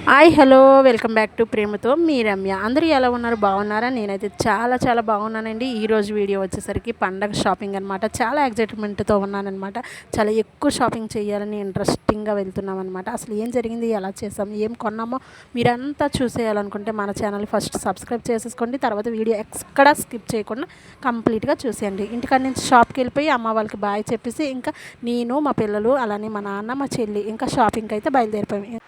Hi hello welcome back to ప్రేమతో మీ రమ్య. అందరూ ఎలా ఉన్నారు? బాగున్నారా? నేనైతే చాలా చాలా బాగున్నానండి. ఈరోజు వీడియో వచ్చేసరికి పండగ షాపింగ్ అనమాట. చాలా ఎగ్జైట్మెంట్తో ఉన్నానన్నమాట. చాలా ఎక్కువ షాపింగ్ చేయాలని ఇంట్రెస్టింగ్గా వెళ్తున్నాం అనమాట. అసలు ఏం జరిగింది, ఎలా చేసాం, ఏం కొన్నామో మీరంతా చూసేయాలనుకుంటే మన ఛానల్ ఫస్ట్ సబ్స్క్రైబ్ చేసేసుకోండి. తర్వాత వీడియో ఎక్కడా స్కిప్ చేయకుండా కంప్లీట్గా చూసేయండి. ఇంటికాడ నుంచి షాప్కి వెళ్ళిపోయి అమ్మ వాళ్ళకి బాయ్ చెప్పేసి ఇంకా నేను, మా పిల్లలు, అలానే మా నాన్న, మా చెల్లి ఇంకా షాపింగ్కి అయితే బయలుదేరిపోయాం.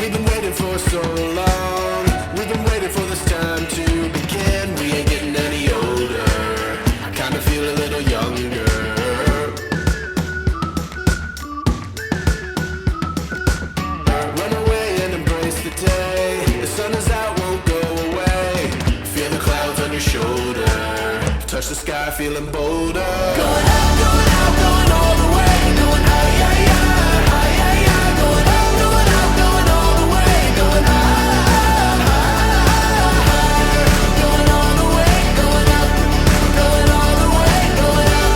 We've been waiting for so long. We've been waiting for this time to begin. We ain't getting any older. I kinda feel a little younger. Run away and embrace the day. The sun is out, won't go away. Feel the clouds on your shoulder. Touch the sky, feeling bolder. Going out, going out, going all the way. Going high, high, high, high, high, high. Going out, going out, going all the way. Going high, higher. Going all the way, going up. Going all the way, going up.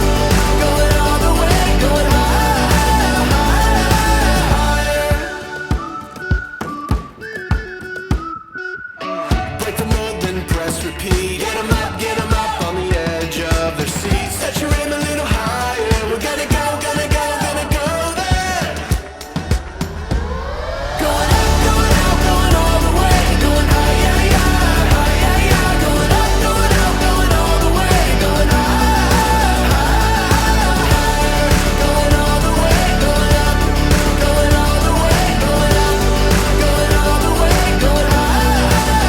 Going all the way, going higher. Break the mold, then press repeat. Get 'em up on the edge of their seats. Set your aim a little higher. We're gonna go, gonna go, gonna go there. Going up, going out, going all the way. Going high, high, high, high, high, high. Going up, going out, going all the way. Going high, higher. Going all the way, going up. Going all the way, going up. Going all the way, going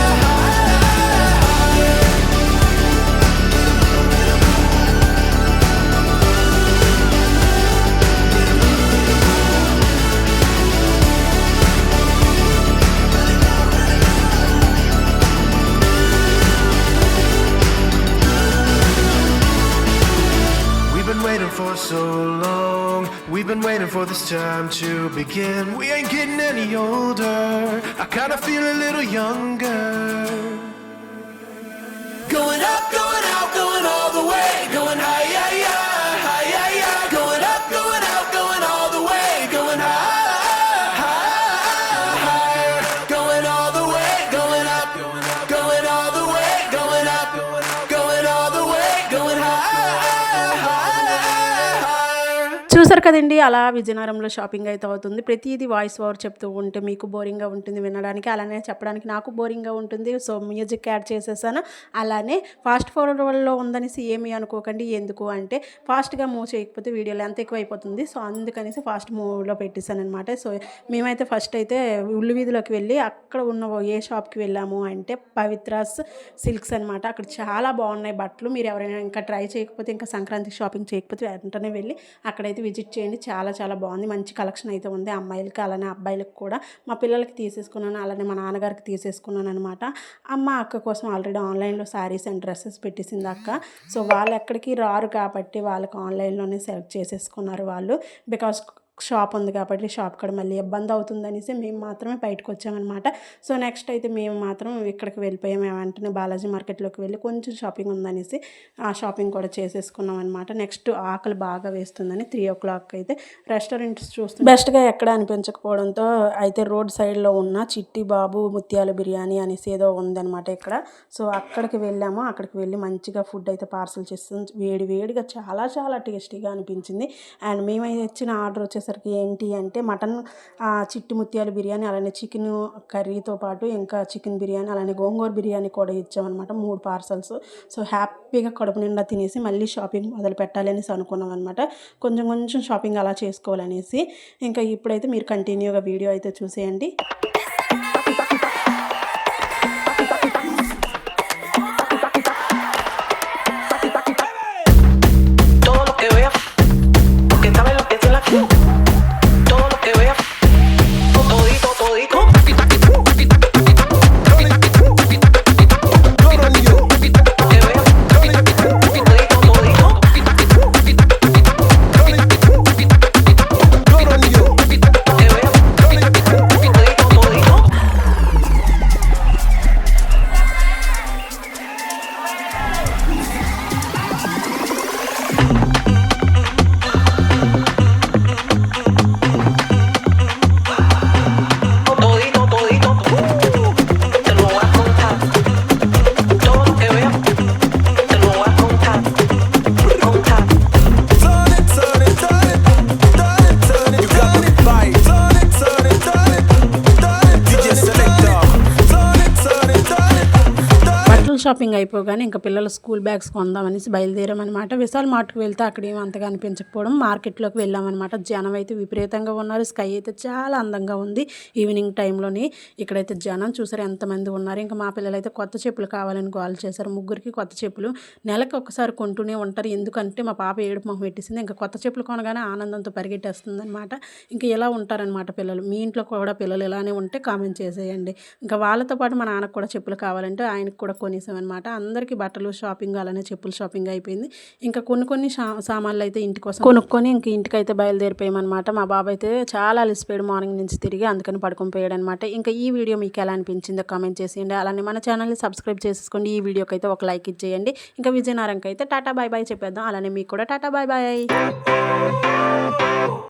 higher. We've been waiting for so long. We've been waiting for this time to begin. We ain't getting any older. I kinda feel a little younger. Going up, going out, going all the way. Going high, high, high, high, high, high. Going up, going out, going all the way. Going high, higher. Going all the way, going up. Going all the way, going up. Going all the way, going higher. చూసారు కదండి, అలా విజయనగరంలో shopping అయితే అవుతుంది. ప్రతిదీ voice over చెప్తూ ఉంటే మీకు బోరింగ్గా ఉంటుంది వినడానికి, అలానే చెప్పడానికి నాకు బోరింగ్గా ఉంటుంది. సో మ్యూజిక్ యాడ్ చేసేసాను. అలానే ఫాస్ట్ ఫార్వర్డ్లో ఉందనేసి ఏమీ అనుకోకండి. ఎందుకు అంటే ఫాస్ట్గా మూవ్ చేయకపోతే వీడియో లెంత్ ఎక్కువ అయిపోతుంది. సో అందుకనేసి ఫాస్ట్ మూవ్లో పెట్టేశాను అనమాట. సో మేమైతే ఫస్ట్ అయితే ఉల్లు వీధిలోకి వెళ్ళి అక్కడ ఉన్న ఏ షాప్కి వెళ్ళాము అంటే పవిత్రాస్ సిల్క్స్ అనమాట. అక్కడ చాలా బాగున్నాయి బట్టలు. మీరు ఎవరైనా ఇంకా ట్రై చేయకపోతే, ఇంకా సంక్రాంతికి షాపింగ్ చేయకపోతే వెంటనే వెళ్ళి అక్కడైతే విజిట్ చేయండి. చాలా చాలా బాగుంది. మంచి కలెక్షన్ అయితే ఉంది అమ్మాయిలకి, అలానే అబ్బాయిలకు కూడా. మా పిల్లలకి తీసేసుకున్నాను, అలానే మా నాన్నగారికి తీసేసుకున్నాను అనమాట. అమ్మ అక్క కోసం ఆల్రెడీ ఆన్లైన్లో శారీస్ అండ్ డ్రెస్సెస్ పెట్టేసింది అక్క. సో వాళ్ళు ఎక్కడికి రారు కాబట్టి వాళ్ళకి ఆన్లైన్లోనే సెలెక్ట్ చేసేసుకున్నారు వాళ్ళు. బికాస్ షాప్ ఉంది కాబట్టి షాప్ కాడ మళ్ళీ ఇబ్బంది అవుతుందనేసి మేము మాత్రమే బయటకు వచ్చామన్నమాట. సో నెక్స్ట్ అయితే మేము మాత్రం ఇక్కడికి వెళ్ళిపోయాము. వెంటనే బాలాజీ మార్కెట్లోకి వెళ్ళి కొంచెం షాపింగ్ ఉందనేసి ఆ షాపింగ్ కూడా చేసేసుకున్నాం అనమాట. నెక్స్ట్ ఆకలి బాగా వేస్తుందని 3 o'clock అయితే రెస్టారెంట్స్ చూస్తూ బెస్ట్గా ఎక్కడ అనిపించకపోవడంతో అయితే రోడ్ సైడ్లో ఉన్న చిట్టి బాబు ముత్యాల బిర్యానీ అనేసి ఏదో ఉందన్నమాట ఇక్కడ. సో అక్కడికి వెళ్ళాము. అక్కడికి వెళ్ళి మంచిగా ఫుడ్ అయితే పార్సల్ చేస్తాం. వేడి వేడిగా చాలా చాలా టేస్టీగా అనిపించింది. అండ్ మేమైతే ఇచ్చిన ఆర్డర్ వచ్చేసరికి ఏంటి అంటే మటన్ చిట్టి ముత్యాల బిర్యానీ, అలానే చికెన్ కర్రీతో పాటు ఇంకా చికెన్ బిర్యానీ, అలానే గోంగూర బిర్యానీ కూడా ఇచ్చామన్నమాట. 3 పార్సల్స్. సో హ్యాపీగా కడుపు నిండా తినేసి మళ్ళీ షాపింగ్ మొదలు పెట్టాలి అనేసి అనుకున్నాం అనమాట. కొంచెం కొంచెం షాపింగ్ అలా చేసుకోవాలనేసి. ఇంకా ఇప్పుడైతే మీరు కంటిన్యూగా వీడియో అయితే చూసేయండి. షాపింగ్ అయిపోగానే ఇంకా పిల్లల స్కూల్ బ్యాగ్స్ కొందామనేసి బయలుదేరామన్నమాట. విశాల్ మార్ట్‌కి వెళ్తే అక్కడ ఏమి అంతగా అనిపించకపోవడం మార్కెట్‌లోకి వెళ్ళామన్నమాట. జనం అయితే విపరీతంగా ఉన్నారు. స్కై అయితే చాలా అందంగా ఉంది. ఈవినింగ్ టైంలోని ఇక్కడైతే జనం చూసారు ఎంతమంది ఉన్నారు. ఇంకా మా పిల్లలైతే కొత్త చెప్పులు కావాలని గోల చేశారు. ముగ్గురికి కొత్త చెప్పులు నెలకి ఒకసారి కొంటూనే ఉంటారు. ఎందుకంటే మా పాప ఏడుపు మొహం పెట్టేసింది. ఇంకా కొత్త చెప్పులు కొనగానే ఆనందంతో పరిగెట్టేస్తుందన్నమాట. ఇంకా ఇలా ఉంటారనమాట పిల్లలు. మీ ఇంట్లో కూడా పిల్లలు ఇలానే ఉంటే కామెంట్ చేసేయండి. ఇంకా వాళ్ళతో పాటు మా నాన్నకు కూడా చెప్పులు కావాలంటే ఆయనకు కూడా కొనేసామన్నమాట. అందరికీ బట్టలు షాపింగ్ అలానే చెప్పులు షాపింగ్ అయిపోయింది. ఇంకా కొన్ని సామాన్లు అయితే ఇంటి కోసం కొనుక్కొని ఇంక ఇంటికైతే బయలుదేరిపోయామన్నమాట. మా బాబు అయితే చాలా అలసిపోయాడు మార్నింగ్ నుంచి తిరిగి, అందుకని పడుకొని పోయాడు అనమాట. ఇంకా ఈ వీడియో మీకు ఎలా అనిపించిందో కామెంట్ చేసేయండి. అలానే మన ఛానల్ని సబ్స్క్రైబ్ చేసుకోండి. ఈ వీడియోకి అయితే ఒక లైక్ ఇచ్చేయండి. ఇంకా విజయనగరంకి అయితే టాటా బాయ్ బాయ్ చెప్పేద్దాం. అలానే మీకు కూడా టాటా బాయ్ బాయ్.